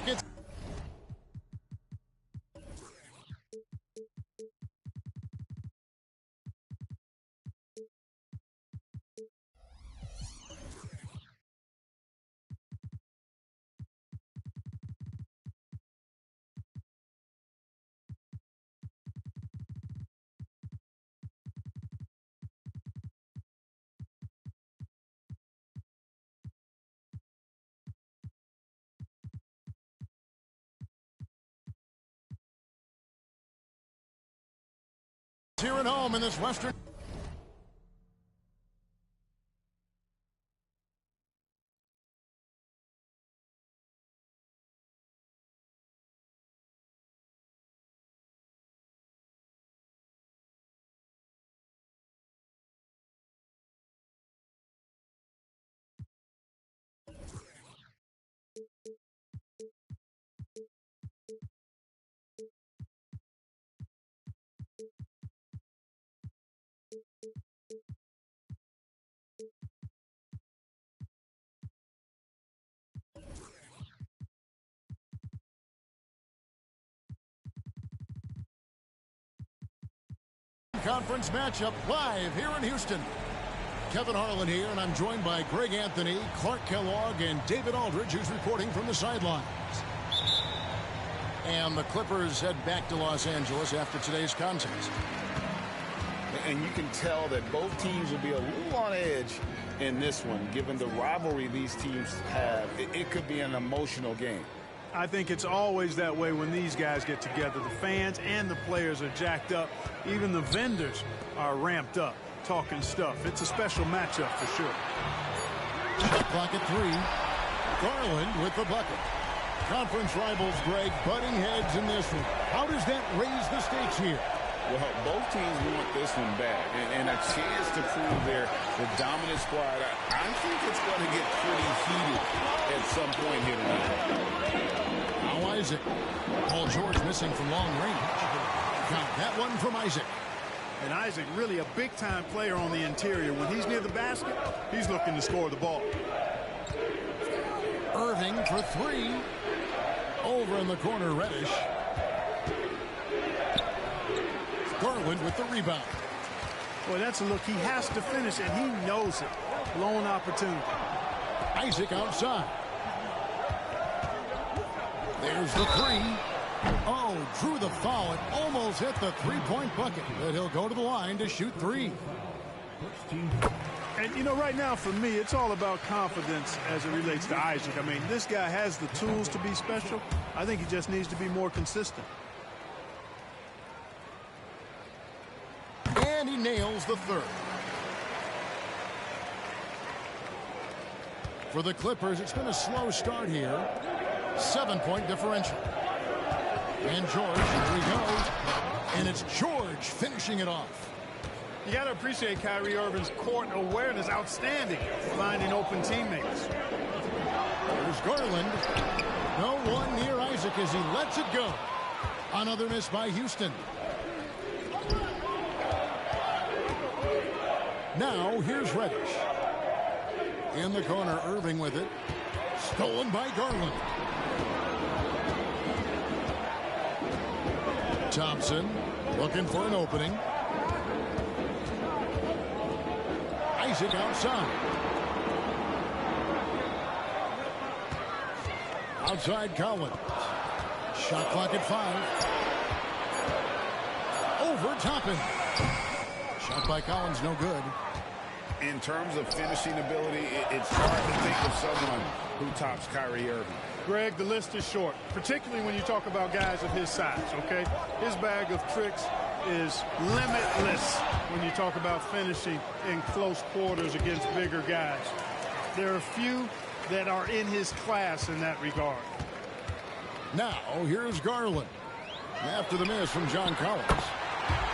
Rockets. Here at home in this Western. Conference matchup live here in Houston. Kevin Harlan here, and I'm joined by Greg Anthony, Clark Kellogg, and David Aldridge, who's reporting from the sidelines. And the Clippers head back to Los Angeles after today's contest. And you can tell that both teams will be a little on edge in this one, given the rivalry these teams have. It could be an emotional game. I think it's always that way when these guys get together. The fans and the players are jacked up. Even the vendors are ramped up, talking stuff. It's a special matchup for sure. Clock at 3. Garland with the bucket. Conference rivals, Greg, butting heads in this one. How does that raise the stakes here? Well, both teams want this one back, and a chance to prove they're the dominant squad. I think it's going to get pretty heated at some point here tonight. Now Isaac. Paul George missing from long range. Count that one from Isaac. And Isaac really a big-time player on the interior. When he's near the basket, he's looking to score the ball. Irving for 3. Over in the corner, Reddish. Garland with the rebound. Boy, that's a look. He has to finish, and he knows it. Blown opportunity. Isaac outside. There's the 3. Oh, drew the foul. It almost hit the three-point bucket, but he'll go to the line to shoot 3. And, you know, right now for me, it's all about confidence as it relates to Isaac. I mean, this guy has the tools to be special. I think he just needs to be more consistent. And he nails the 3rd. For the Clippers, it's been a slow start here. 7-point differential. And George, here we go. And it's George finishing it off. You got to appreciate Kyrie Irving's court awareness. Outstanding. Finding open teammates. There's Garland. No one near Isaac as he lets it go. Another miss by Houston. Now here's Reddish. In the corner, Irving with it. Stolen by Garland. Thompson looking for an opening. Isaac outside. Outside Collins. Shot clock at 5. Over Toppin. Shot by Collins, no good. In terms of finishing ability, it's hard to think of someone who tops Kyrie Irving. Greg, the list is short, particularly when you talk about guys of his size, okay? His bag of tricks is limitless when you talk about finishing in close quarters against bigger guys. There are few that are in his class in that regard. Now, here's Garland. After the miss from John Collins.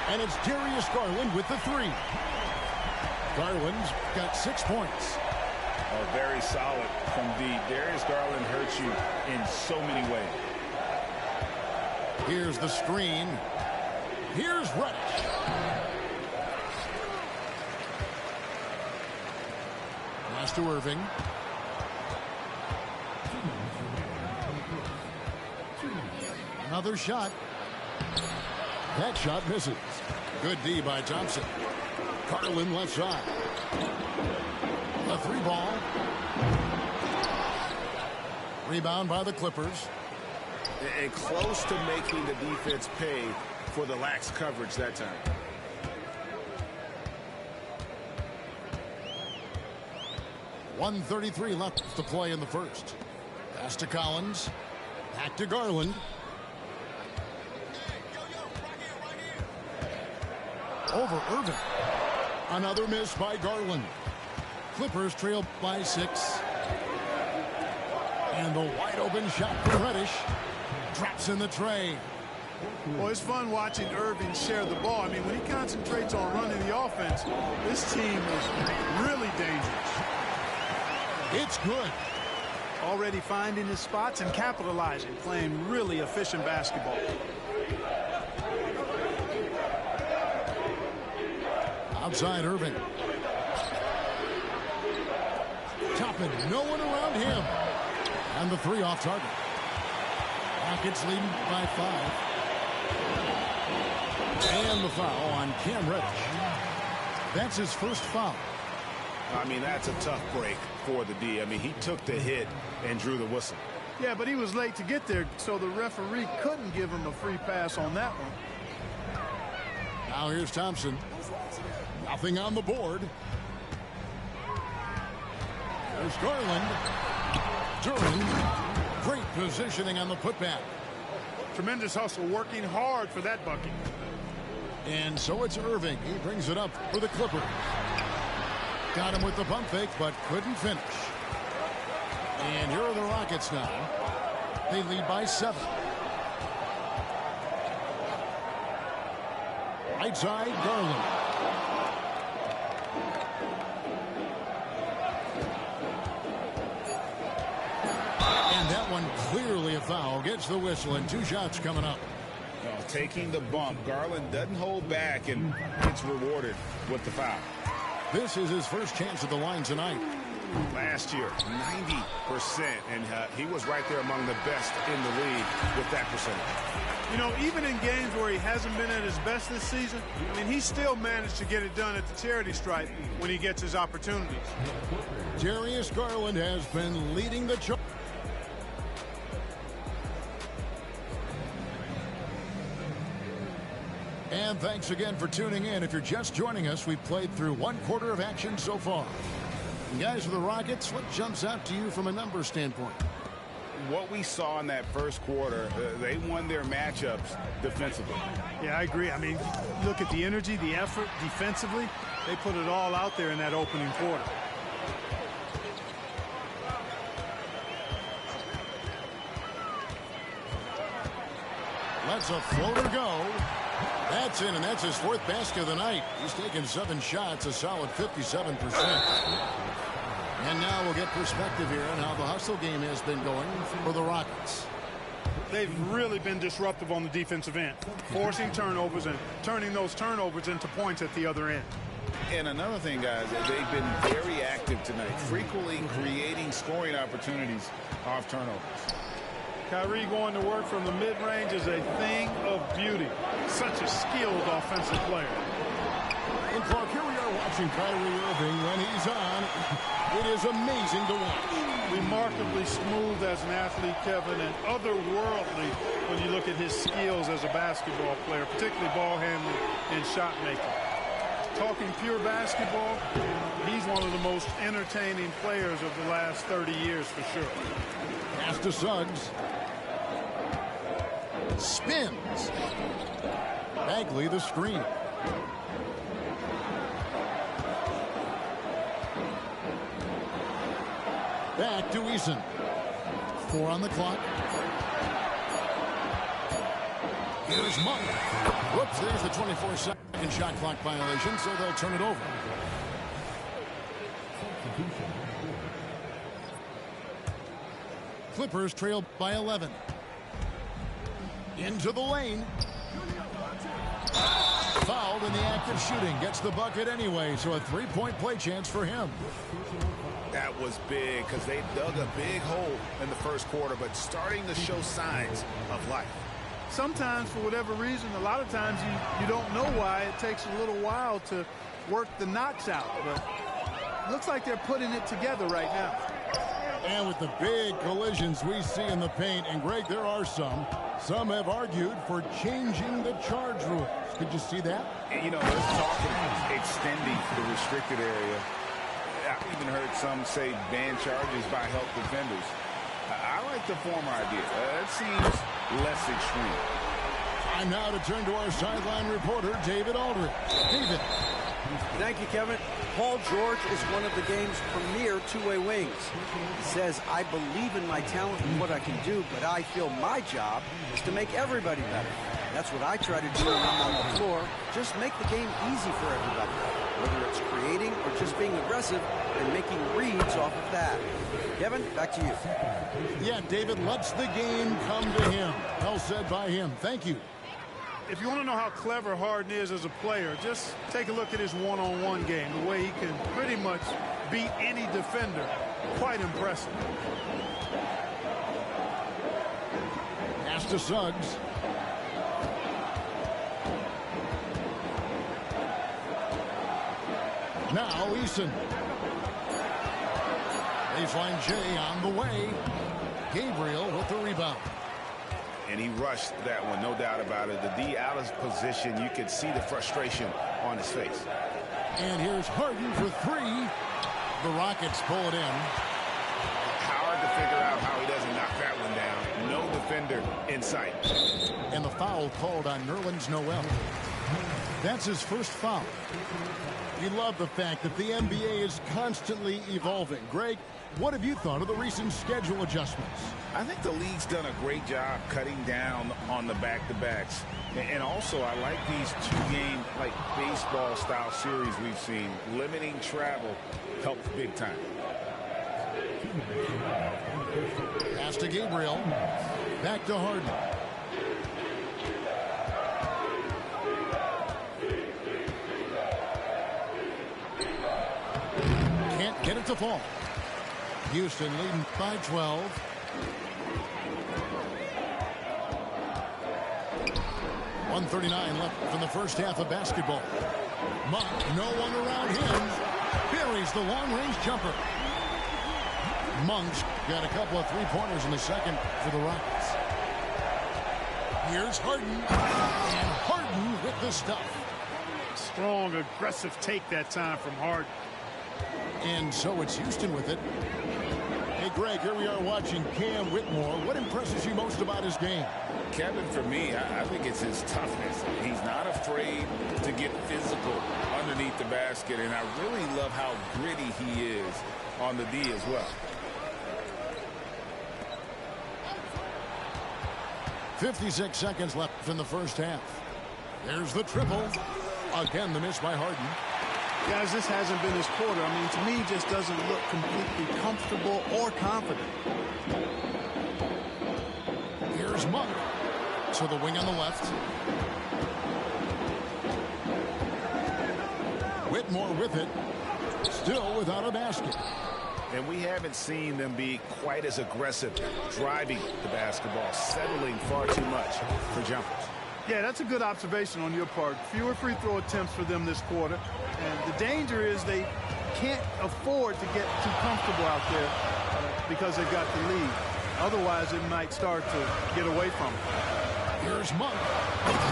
And it's Darius Garland with the 3. Garland's got 6 points. Oh, very solid from deep. Darius Garland hurts you in so many ways. Here's the screen. Here's Reddish. Pass to Irving. Another shot. That shot misses. Good D by Thompson. Garland left side. A 3-ball. Rebound by the Clippers. And close to making the defense pay for the lax coverage that time. .133 left to play in the first. Pass to Collins. Back to Garland. Over Irving. Another miss by Garland. Clippers trail by 6. And the wide open shot from Reddish. Drops in the tray. Well, it's fun watching Irving share the ball. I mean, when he concentrates on running the offense, this team is really dangerous. It's good. Already finding his spots and capitalizing, playing really efficient basketball. Outside Irving. Toppin, no one around him. And the 3 off target. Rockets leading by 5. And the foul on Cam Reddish. That's his first foul. I mean, that's a tough break for the D. I mean, he took the hit and drew the whistle. Yeah, but he was late to get there, so the referee couldn't give him a free pass on that one. Now here's Thompson. Nothing on the board. There's Garland. Duran. Great positioning on the putback. Tremendous hustle, working hard for that bucket. And so it's Irving. He brings it up for the Clippers. Got him with the pump fake, but couldn't finish. And here are the Rockets now. They lead by 7. Right side, Garland. And that one clearly a foul. Gets the whistle, and 2 shots coming up. Taking the bump. Garland doesn't hold back and gets rewarded with the foul. This is his first chance at the line tonight. Last year, 90%, and he was right there among the best in the league with that percentage. You know, even in games where he hasn't been at his best this season, I mean, he still managed to get it done at the charity stripe when he gets his opportunities. Darius Garland has been leading the charge. And thanks again for tuning in. If you're just joining us, we've played through 1/4 of action so far. And guys, for the Rockets, what jumps out to you from a numbers standpoint? What we saw in that first quarter, they won their matchups defensively. Yeah, I agree. I mean, look at the energy, the effort defensively. They put it all out there in that opening quarter. Lets a floater go. That's in, and that's his 4th basket of the night. He's taken 7 shots, a solid 57%. And now we'll get perspective here on how the hustle game has been going for the Rockets. They've really been disruptive on the defensive end, forcing turnovers and turning those turnovers into points at the other end. And another thing, guys, they've been very active tonight, frequently creating scoring opportunities off turnovers. Kyrie going to work from the mid-range is a thing of beauty. Such a skilled offensive player. And Clark, here we are watching Kyrie Irving when he's on. It is amazing to watch. Remarkably smooth as an athlete, Kevin, and otherworldly when you look at his skills as a basketball player, particularly ball handling and shot making. Talking pure basketball, he's one of the most entertaining players of the last 30 years for sure. Pass to Suggs. Spins. Bagley the screen. Back to Eason. 4 on the clock. Here's Monk. Whoops, there's the 24-second shot clock violation, so they'll turn it over. Clippers trail by 11. Into the lane. Fouled in the act of shooting. Gets the bucket anyway, so a 3-point play chance for him. That was big because they dug a big hole in the first quarter, but starting to show signs of life. sometimes for whatever reason, a lot of times you don't know why. It takes a little while to work the knots out, but looks like they're putting it together right now. And with the big collisions we see in the paint, and Greg, there are some have argued for changing the charge rules. Could you see that? You know, there's talk of extending the restricted area. I've even heard some say ban charges by help defenders. I like the former idea. It seems less extreme. Time now to turn to our sideline reporter, David Aldridge. David. Thank you, Kevin. Paul George is one of the game's premier two-way wings. He says, I believe in my talent and what I can do, but I feel my job is to make everybody better. That's what I try to do when I'm on the floor. Just make the game easy for everybody, whether it's creating or just being aggressive and making reads off of that. Kevin, back to you. Yeah, David lets the game come to him. Well said by him. Thank you. If you want to know how clever Harden is as a player, just take a look at his one-on-one game, the way he can pretty much beat any defender. Quite impressive. Pass to Suggs. Now Eason. Baseline J on the way. Gabriel with the rebound. And he rushed that one, no doubt about it. The D out of position, you could see the frustration on his face. And here's Harden for three. The Rockets pull it in. Hard to figure out how he doesn't knock that one down. No defender in sight. And the foul called on Nerlens Noel. That's his first foul. We love the fact that the NBA is constantly evolving. Greg, what have you thought of the recent schedule adjustments? I think the league's done a great job cutting down on the back-to-backs. And also, I like these two-game, like baseball-style series we've seen. Limiting travel helps big time. Pass to Gabriel. Back to Harden. Can't get it to fall. Houston leading by 12. .139 left from the first half of basketball. Monk, no one around him. Buries the long-range jumper. Monk's got a couple of three-pointers in the second for the Rockets. Here's Harden. And Harden with the stuff. Strong, aggressive take that time from Harden. And so it's Houston with it. Hey, Greg, here we are watching Cam Whitmore. What impresses you most about his game? Kevin, for me, I think it's his toughness. He's not afraid to get physical underneath the basket, and I really love how gritty he is on the D as well. 56 seconds left in the first half. There's the triple. Again, the miss by Harden. Guys, this hasn't been his quarter. I mean, to me, he just doesn't look completely comfortable or confident. Here's Monk. To the wing on the left. Whitmore with it. Still without a basket. And we haven't seen them be quite as aggressive driving the basketball, settling far too much for jumpers. Yeah, that's a good observation on your part. Fewer free throw attempts for them this quarter. And the danger is they can't afford to get too comfortable out there because they've got the lead. Otherwise, it might start to get away from them. Here's Monk.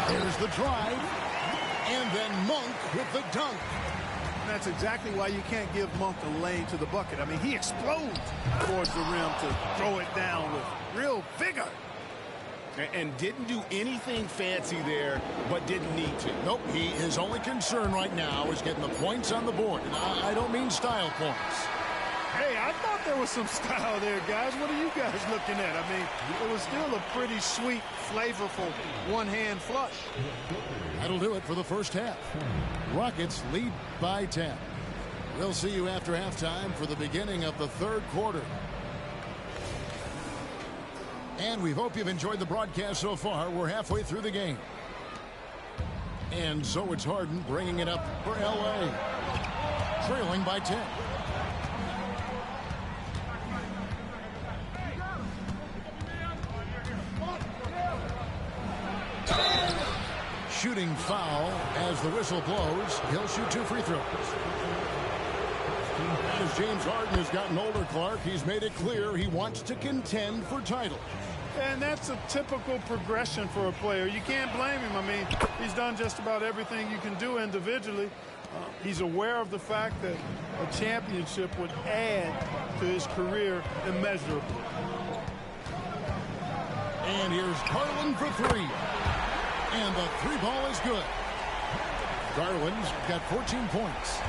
Here's the drive. And then Monk with the dunk. And that's exactly why you can't give Monk a lane to the bucket. I mean, he explodes towards the rim to throw it down with real vigor. And didn't do anything fancy there, but didn't need to. Nope, his only concern right now is getting the points on the board. And I don't mean style points. Hey, I thought there was some style there, guys. What are you guys looking at? I mean, it was still a pretty sweet, flavorful one-hand flush. That'll do it for the first half. Rockets lead by 10. We'll see you after halftime for the beginning of the third quarter. And we hope you've enjoyed the broadcast so far. We're halfway through the game. And so it's Harden bringing it up for L.A. Trailing by 10. shooting foul as the whistle blows. He'll shoot 2 free throws. As James Harden has gotten older, Clark, he's made it clear he wants to contend for titles. And that's a typical progression for a player. You can't blame him. I mean, he's done just about everything you can do individually. He's aware of the fact that a championship would add to his career immeasurably. And here's Garland for 3. And the 3 ball is good. Garland's got 14 points.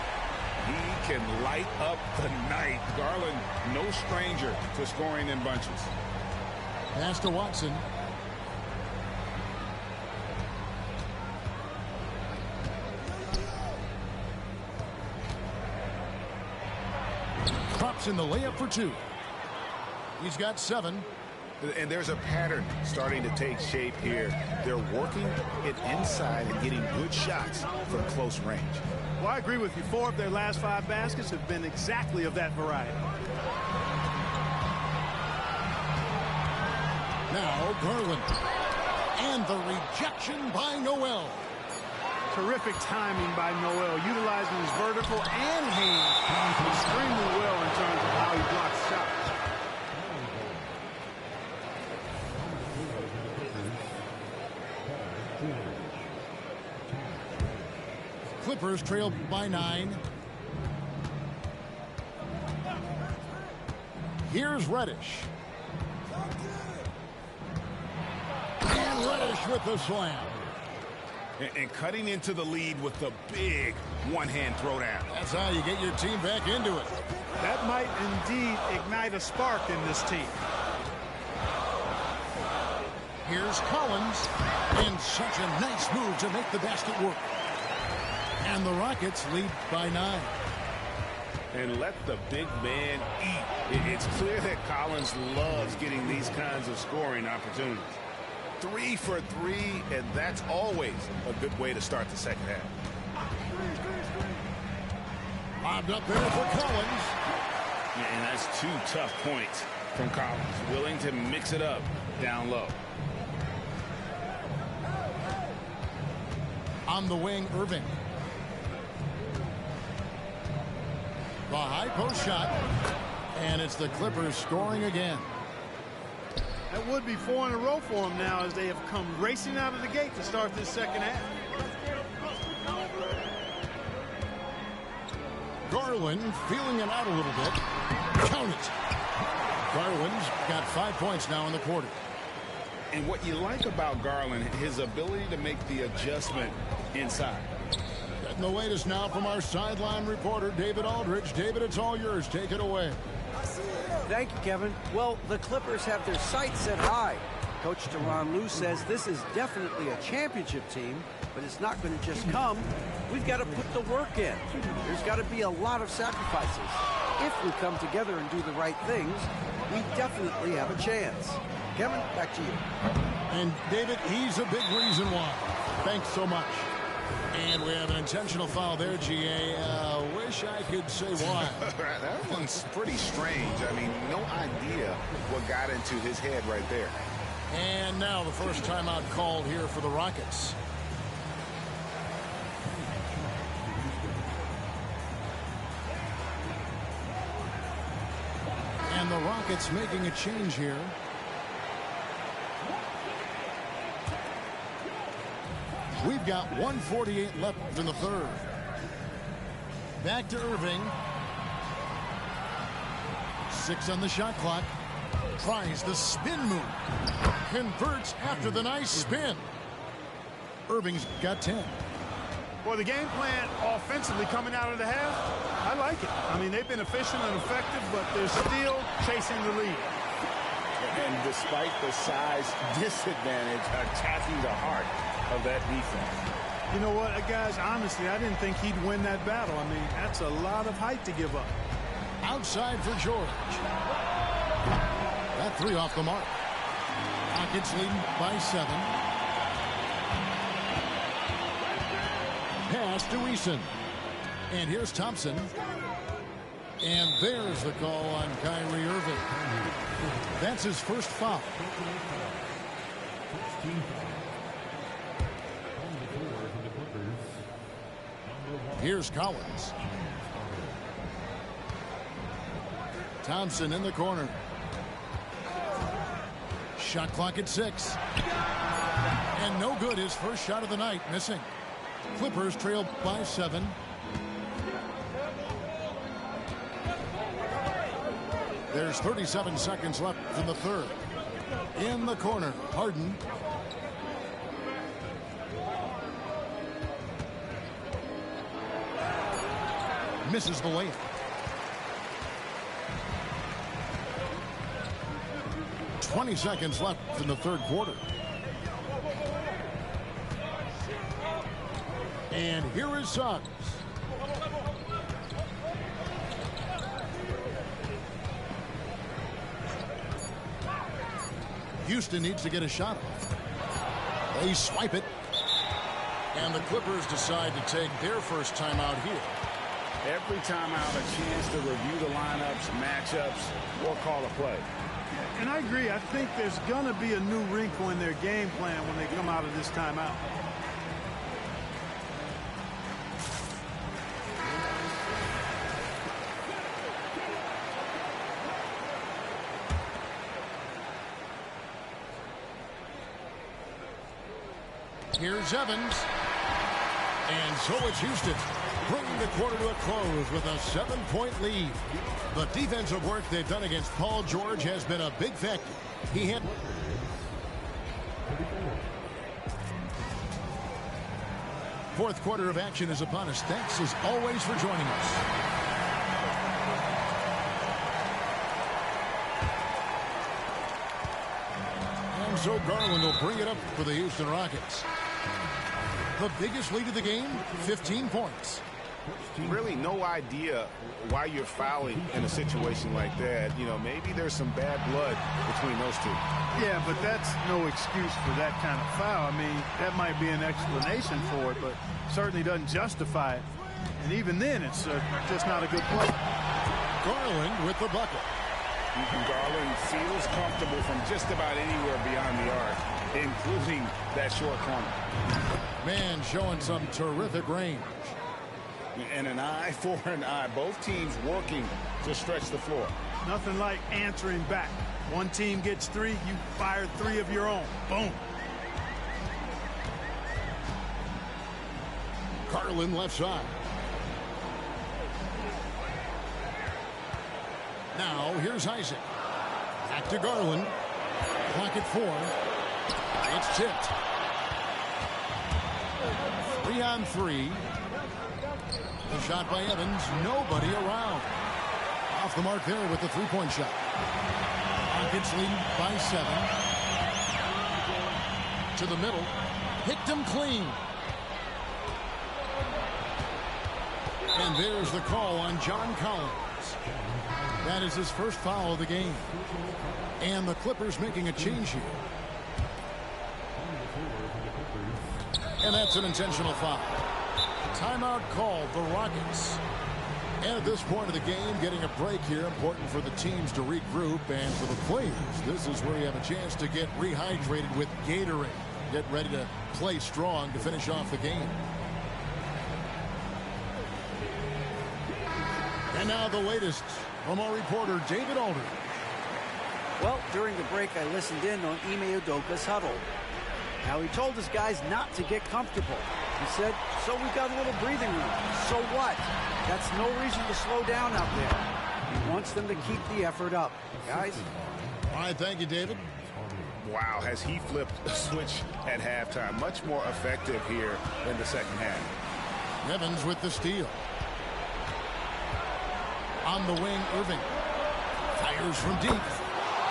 He can light up the night. Garland, no stranger to scoring in bunches. Pass to Watson. Drops in the layup for 2. He's got 7. And there's a pattern starting to take shape here. They're working it inside and getting good shots from close range. Well, I agree with you. 4 of their last 5 baskets have been exactly of that variety. Now Garland. And the rejection by Noel. Terrific timing by Noel, utilizing his vertical and hand extremely well in terms of how he blocks shots. Clippers trail by 9. Here's Reddish. And Reddish with the slam. And cutting into the lead with the big one-hand throwdown. That's how you get your team back into it. That might indeed ignite a spark in this team. Here's Collins. And such a nice move to make the basket work. And the Rockets lead by 9. And let the big man eat. It's clear that Collins loves getting these kinds of scoring opportunities. 3 for 3, and that's always a good way to start the second half. Lobbed up there for Collins. And that's 2 tough points from Collins. Willing to mix it up down low. On the wing, Irving. The high post shot. And it's the Clippers scoring again. That would be 4 in a row for them now as they have come racing out of the gate to start this second half. Garland feeling it out a little bit. Count it. Garland's got 5 points now in the quarter. And what you like about Garland, his ability to make the adjustment inside. Getting the latest now from our sideline reporter, David Aldridge. David, it's all yours. Take it away. Thank you, Kevin. Well, the Clippers have their sights set high. Coach Tyronn Lue says this is definitely a championship team, but it's not going to just come. We've got to put the work in. There's got to be a lot of sacrifices. If we come together and do the right things, we definitely have a chance. Kevin, back to you. And David, he's a big reason why. Thanks so much. And we have an intentional foul there, GA. Wish I could say why. That one's pretty strange. I mean, no idea what got into his head right there. And now the first timeout called here for the Rockets. And the Rockets making a change here. We've got 1:48 left in the third. Back to Irving. 6 on the shot clock. Tries the spin move. Converts after the nice spin. Irving's got 10. Well, the game plan offensively coming out of the half, I like it. I mean, they've been efficient and effective, but they're still chasing the lead. And despite the size disadvantage, attacking the heart of that defense. You know what, guys, honestly, I didn't think he'd win that battle. I mean, that's a lot of height to give up. Outside for George. That 3 off the mark. Rockets leading by 7. Pass to Eason. And here's Thompson. And there's the call on Kyrie Irving. That's his first foul. Here's Collins. Thompson in the corner. Shot clock at 6. And no good. His first shot of the night, missing. Clippers trail by 7. There's 37 seconds left in the third. In the corner, Harden. Misses the layup. 20 seconds left in the third quarter. And here is Suggs. Houston needs to get a shot off. They swipe it. And the Clippers decide to take their first timeout here. Every timeout, a chance to review the lineups, matchups, or call a play. And I agree. I think there's going to be a new wrinkle in their game plan when they come out of this timeout. Here's Evans. And so it's Houston, bringing the quarter to a close with a 7-point lead. The defensive work they've done against Paul George has been a big factor. He had... Fourth quarter of action is upon us. Thanks as always for joining us. And so Garland will bring it up for the Houston Rockets. The biggest lead of the game, 15 points. Really no idea why you're fouling in a situation like that. You know, maybe there's some bad blood between those two. Yeah, but that's no excuse for that kind of foul. I mean, that might be an explanation for it, but certainly doesn't justify it. And even then, it's just not a good play. Garland with the bucket. Garland feels comfortable from just about anywhere beyond the arc, including that short corner. Man showing some terrific range. And an eye for an eye. Both teams working to stretch the floor. Nothing like answering back. One team gets 3, you fire 3 of your own. Boom. Garland left side. Now here's Isaac. Back to Garland. Clock at 4. It's tipped. 3 on 3. The shot by Evans. Nobody around. Off the mark there with the three-point shot. Rockets lead by 7. To the middle. Picked him clean. And there's the call on John Collins. That is his first foul of the game. And the Clippers making a change here. And that's an intentional foul. Timeout called, the Rockets. And at this point of the game, getting a break here, important for the teams to regroup. And for the players, this is where you have a chance to get rehydrated with Gatorade. Get ready to play strong to finish off the game. And now the latest from our reporter, David Aldridge. Well, during the break, I listened in on Ime Udoka's huddle. Now, he told his guys not to get comfortable. He said, so we got a little breathing room. So what? That's no reason to slow down out there. He wants them to keep the effort up. Guys? All right, thank you, David. Wow, has he flipped a switch at halftime. Much more effective here in the second half. Evans with the steal. On the wing, Irving. Fires from deep.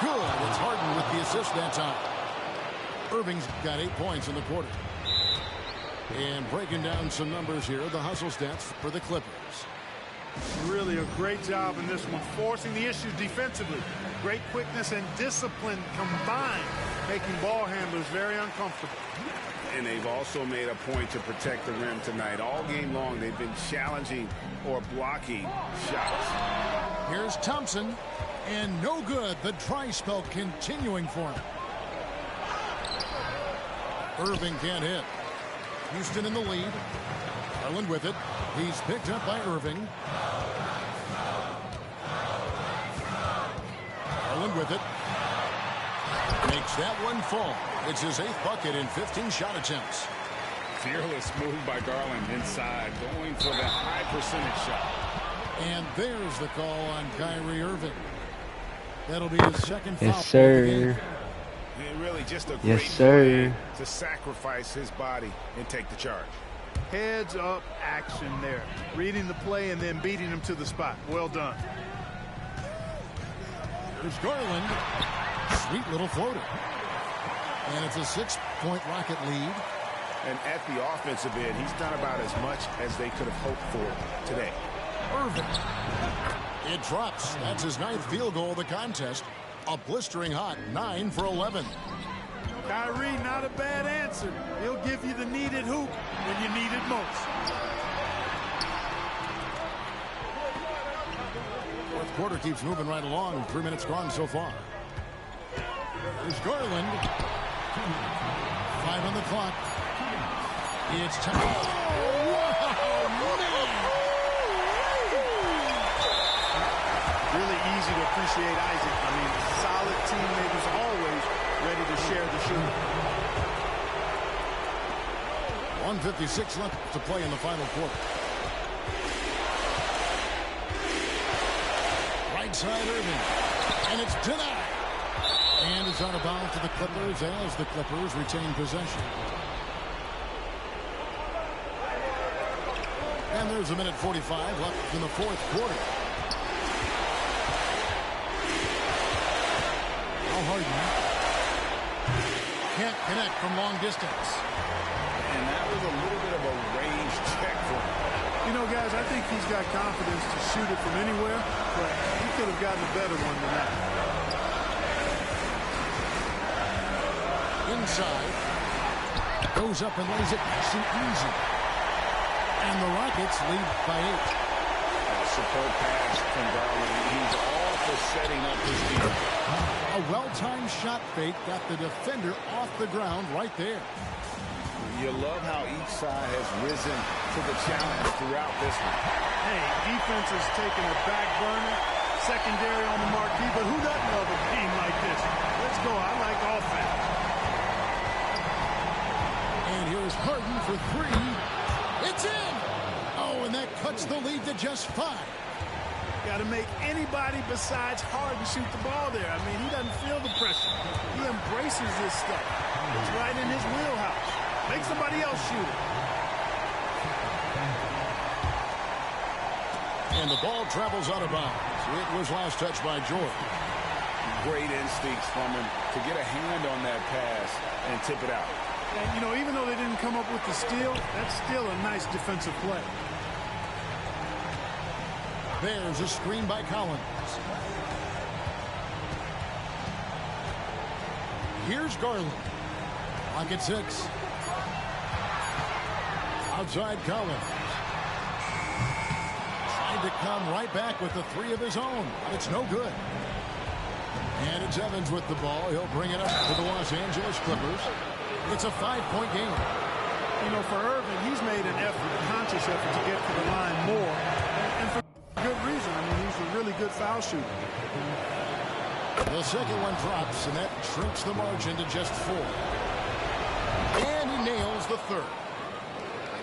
Good. It's Harden with the assist that time. Irving's got 8 points in the quarter. And breaking down some numbers here, the hustle stats for the Clippers. Really a great job in this one, forcing the issues defensively. Great quickness and discipline combined, making ball handlers very uncomfortable. And they've also made a point to protect the rim tonight. All game long, they've been challenging or blocking shots. Here's Thompson, and no good. The dry spell continuing for him. Irving can't hit. Houston in the lead. Garland with it. He's picked up by Irving. Garland with it. Makes that one fall. It's his 8th bucket in 15 shot attempts. Fearless move by Garland inside, going for the high percentage shot. And there's the call on Kyrie Irving. That'll be his second foul. Yes, sir. Really just a Yes, great sir. play to sacrifice his body and take the charge. Heads up action there. Reading the play and then beating him to the spot. Well done. Here's Garland. Sweet little floater. And it's a 6-point Rocket lead. And at the offensive end, he's done about as much as they could have hoped for today. Irving. It drops. That's his 9th field goal of the contest. A blistering hot 9 for 11. Kyrie, not a bad answer. He'll give you the needed hoop when you need it most. Fourth quarter keeps moving right along. 3 minutes gone so far. Here's Garland. 5 on the clock. It's time. Oh, wow, man. Really easy to appreciate Isaac. I mean, solid teammate who's always ready to share the shooting. 1:56 left to play in the final quarter. Right side Irving. And it's denied. And it's out of bounds to the Clippers as the Clippers retain possession. And there's a minute 45 left in the fourth quarter. Harden can't connect from long distance. And that was a little bit of a range check for him. You know, guys, I think he's got confidence to shoot it from anywhere, but he could have gotten a better one than that. Inside. Goes up and lays it nice and easy. And the Rockets lead by 8. Superb pass from Garland. He's all for setting up his team. A well-timed shot fake got the defender off the ground right there. You love how each side has risen to the challenge throughout this one. Hey, defense is taking a back burner, secondary on the marquee, but who doesn't love a game like this? Let's go. I like offense. And here's Harden for 3. It's in! Oh, and that cuts the lead to just 5. Got to make anybody besides Harden shoot the ball there. I mean, he doesn't feel the pressure. He embraces this stuff. It's right in his wheelhouse. Make somebody else shoot it. And the ball travels out of bounds. It was last touched by George. Great instincts from him to get a hand on that pass and tip it out. And, you know, even though they didn't come up with the steal, that's still a nice defensive play. There's a screen by Collins. Here's Garland. Lock at 6. Outside Collins. Trying to come right back with the 3 of his own, but it's no good. And it's Evans with the ball. He'll bring it up to the Los Angeles Clippers. It's a 5-point game. You know, for Irving, he's made an effort, a conscious effort to get to the line more. And for good reason. I mean, he's a really good foul shooter. The second one drops, and that shrinks the margin to just 4. And he nails the third.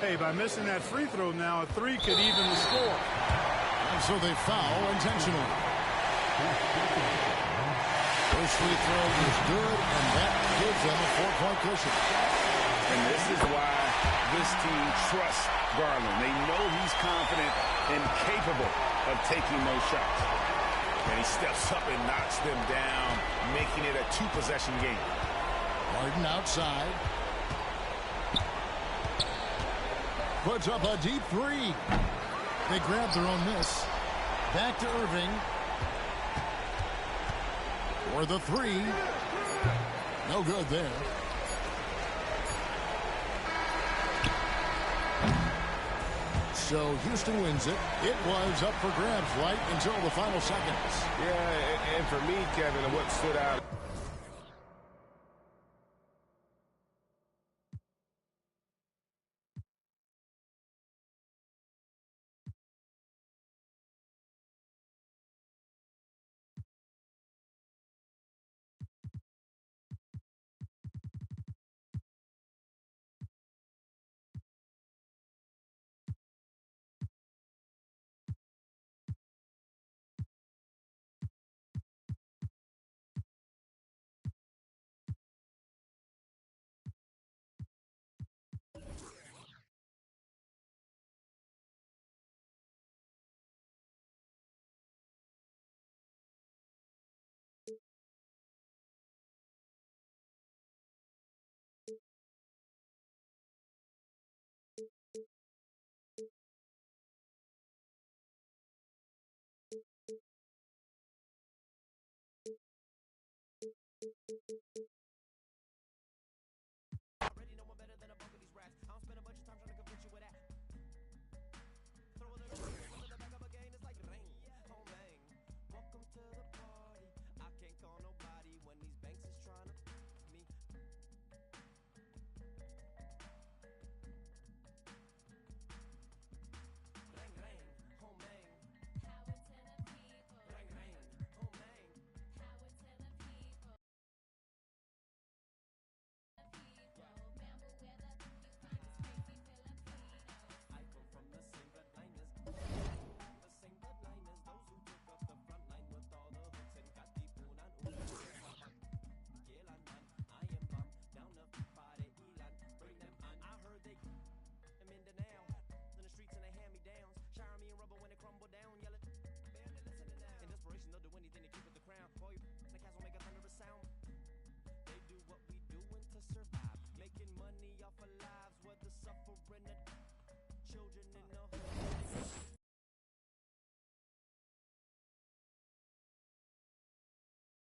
Hey, by missing that free throw now, a 3 could even the score. And so they foul intentionally. First free throw is good, and that gives them a 4-point cushion. And this is why this team trusts Garland. They know he's confident and capable of taking those shots. And he steps up and knocks them down, making it a 2-possession game. Harden outside. Puts up a deep 3. They grab their own miss. Back to Irving. For the 3. No good there. So Houston wins it. It was up for grabs right until the final seconds. Yeah, and for me, Kevin, what stood out